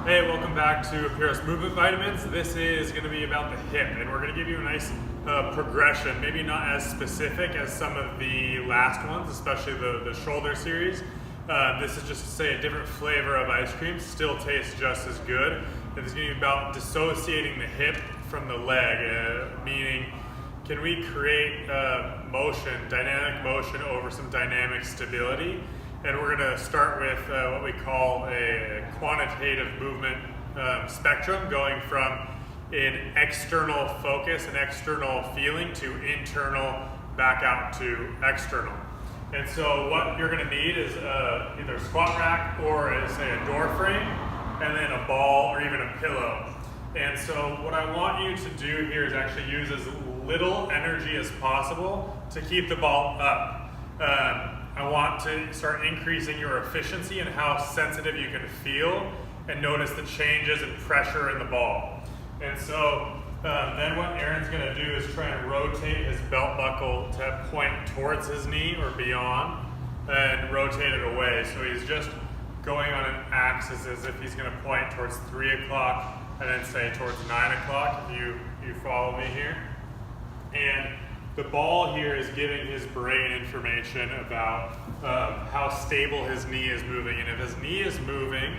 Hey, welcome back to Apiros Movement Vitamins. This is going to be about the hip, and we're going to give you a nice progression, maybe not as specific as some of the last ones, especially the shoulder series. This is just to say a different flavor of ice cream, still tastes just as good. This is going to be about dissociating the hip from the leg, meaning can we create motion, dynamic motion over some dynamic stability? And we're going to start with what we call a quantitative movement spectrum, going from an external focus and external feeling to internal back out to external. And so what you're going to need is either a squat rack or say a door frame, and then a ball or even a pillow. And so what I want you to do here is actually use as little energy as possible to keep the ball up. I want to start increasing your efficiency and how sensitive you can feel and notice the changes in pressure in the ball. And so then what Aaron's going to do is try and rotate his belt buckle to point towards his knee or beyond and rotate it away. So he's just going on an axis as if he's going to point towards 3 o'clock and then say towards 9 o'clock, if you follow me here. And the ball here is giving his brain information about how stable his knee is moving. And if his knee is moving,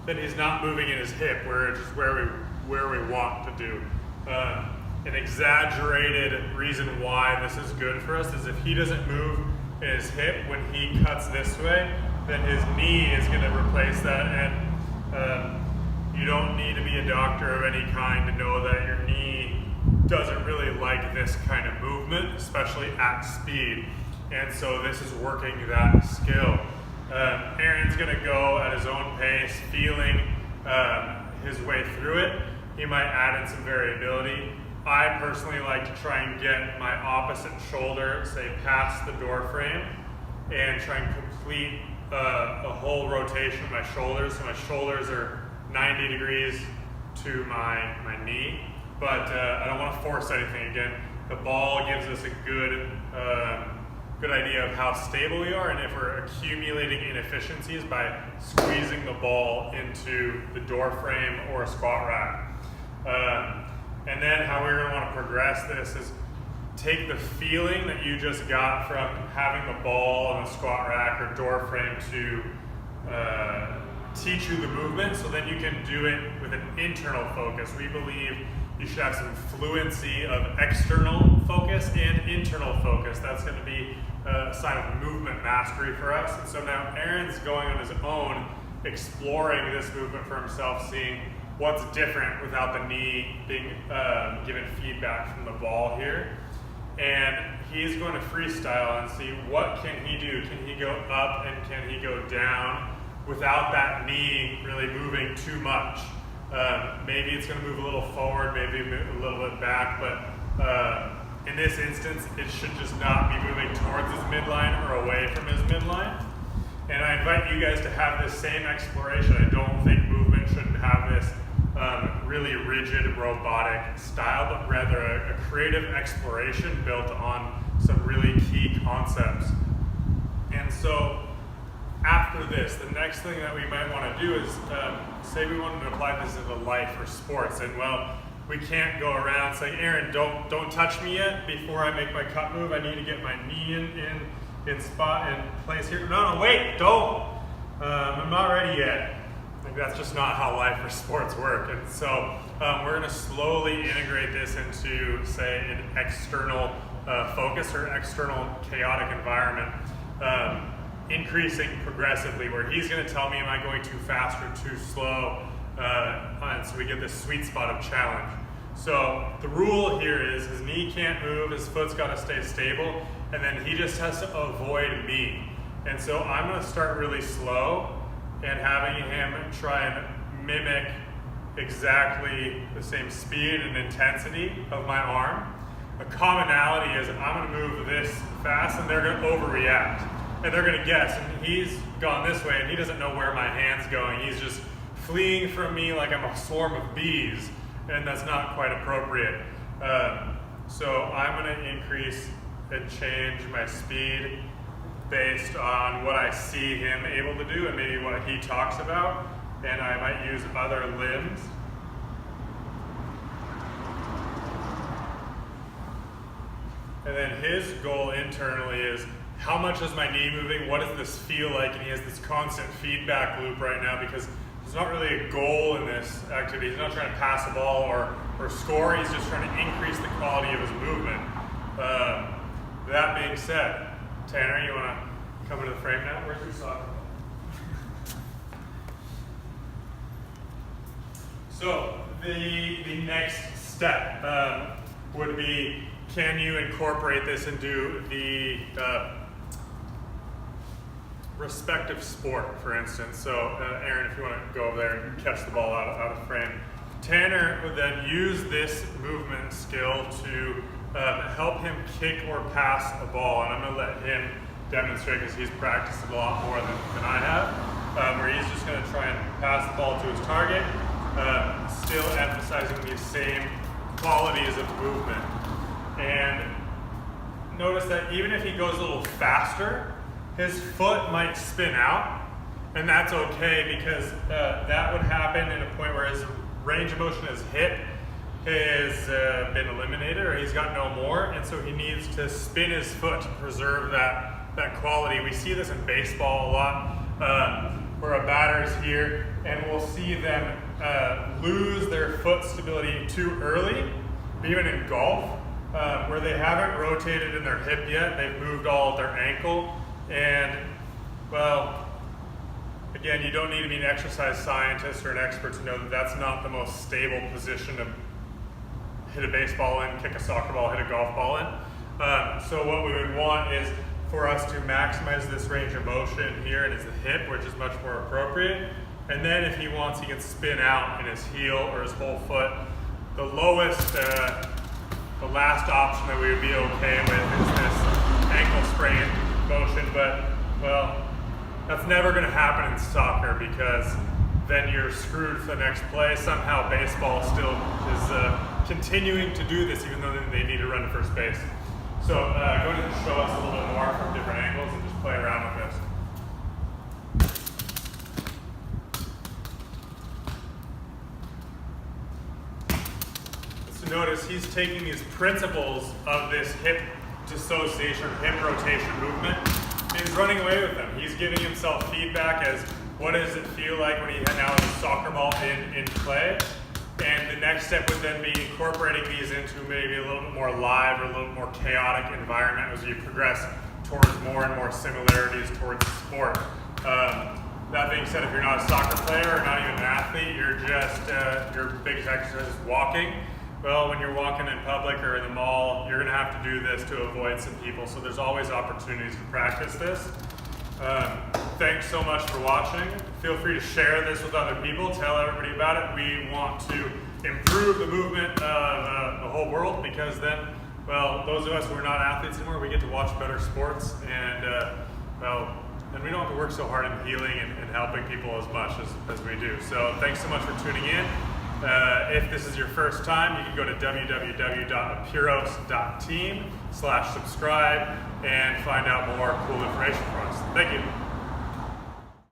then he's not moving in his hip, which is where we want to do. An exaggerated reason why this is good for us is if he doesn't move in his hip when he cuts this way, then his knee is going to replace that. And you don't need to be a doctor of any kind to know that your knee doesn't really like this kind of movement, especially at speed. And so this is working that skill. Aaron's going to go at his own pace, feeling his way through it. He might add in some variability. I personally like to try and get my opposite shoulder, say past the door frame, and try and complete a whole rotation of my shoulders. So my shoulders are 90 degrees to my knee. But I don't want to force anything. Again, the ball gives us a good idea of how stable we are and if we're accumulating inefficiencies by squeezing the ball into the door frame or a squat rack. And then how we're going to want to progress this is take the feeling that you just got from having the ball on the squat rack or door frame to teach you the movement, so then you can do it with an internal focus. We believe you should have some fluency of external focus and internal focus. That's going to be a sign of movement mastery for us. And so now Aaron's going on his own, exploring this movement for himself, seeing what's different without the knee being given feedback from the ball here. And he's going to freestyle and see what can he do. Can he go up and can he go down without that knee really moving too much? Maybe it's going to move a little forward, maybe a little bit back, but in this instance, it should just not be moving towards his midline or away from his midline. And I invite you guys to have this same exploration. I don't think movement should have this really rigid robotic style, but rather a creative exploration built on some really key concepts. And so after this, the next thing that we might want to do is, say we wanted to apply this into life or sports, and well, we can't go around saying, Aaron, don't touch me yet before I make my cut move. I need to get my knee in place here. No, wait, don't. I'm not ready yet. Like, that's just not how life or sports work. And so we're going to slowly integrate this into, say, an external focus or external chaotic environment. Increasing progressively, where he's going to tell me, am I going too fast or too slow? And so we get this sweet spot of challenge. So the rule here is his knee can't move, his foot's got to stay stable, and then he just has to avoid me. And so I'm going to start really slow and having him try and mimic exactly the same speed and intensity of my arm. The commonality is I'm going to move this fast and they're going to overreact. And they're going to guess, and he's gone this way, and he doesn't know where my hand's going. He's just fleeing from me like I'm a swarm of bees, and that's not quite appropriate. So I'm going to increase and change my speed based on what I see him able to do and maybe what he talks about. and I might use other limbs. And then his goal internally is, how much is my knee moving? What does this feel like? And he has this constant feedback loop right now because there's not really a goal in this activity. He's not trying to pass a ball or score. He's just trying to increase the quality of his movement. That being said, Tanner, you want to come into the frame now? Where's your soccer ball? So the next step would be, can you incorporate this into the respective sport, for instance? So Aaron, if you want to go over there and catch the ball out of frame. Tanner would then use this movement skill to help him kick or pass a ball, and I'm going to let him demonstrate because he's practiced a lot more than I have, where he's just going to try and pass the ball to his target, still emphasizing these same qualities of movement. And notice that even if he goes a little faster, his foot might spin out, and that's okay because that would happen in a point where his range of motion, his hip, has been eliminated, or he's got no more, and so he needs to spin his foot to preserve that quality. We see this in baseball a lot, where a batter's here, and we'll see them lose their foot stability too early, even in golf. Where they haven't rotated in their hip yet, they've moved all of their ankle, and well, again, you don't need to be an exercise scientist or an expert to know that that's not the most stable position to hit a baseball in, kick a soccer ball, hit a golf ball in. So what we would want is for us to maximize this range of motion here in his hip, which is much more appropriate, and then if he wants, he can spin out in his heel or his whole foot. The lowest, the last option that we would be okay with is this ankle sprain motion, but well, that's never going to happen in soccer because then you're screwed for the next play. Somehow baseball still is continuing to do this even though they need to run to first base. So go ahead and show us a little bit more from different angles and just play around with this. Notice he's taking these principles of this hip dissociation, hip rotation movement, and he's running away with them. He's giving himself feedback as what does it feel like when he now has a soccer ball in play, and the next step would then be incorporating these into maybe a little bit more live or a little bit more chaotic environment as you progress towards more and more similarities towards the sport. That being said, if you're not a soccer player or not even an athlete, you're just, your biggest exercise is walking. Well, when you're walking in public or in the mall, you're gonna have to do this to avoid some people, so there's always opportunities to practice this. Thanks so much for watching. Feel free to share this with other people, tell everybody about it. We want to improve the movement of the whole world because then, well, those of us who are not athletes anymore, we get to watch better sports and, well, and we don't have to work so hard in healing and helping people as much as we do. So thanks so much for tuning in. If this is your first time, you can go to www.apiros.team/subscribe and find out more cool information from us. Thank you.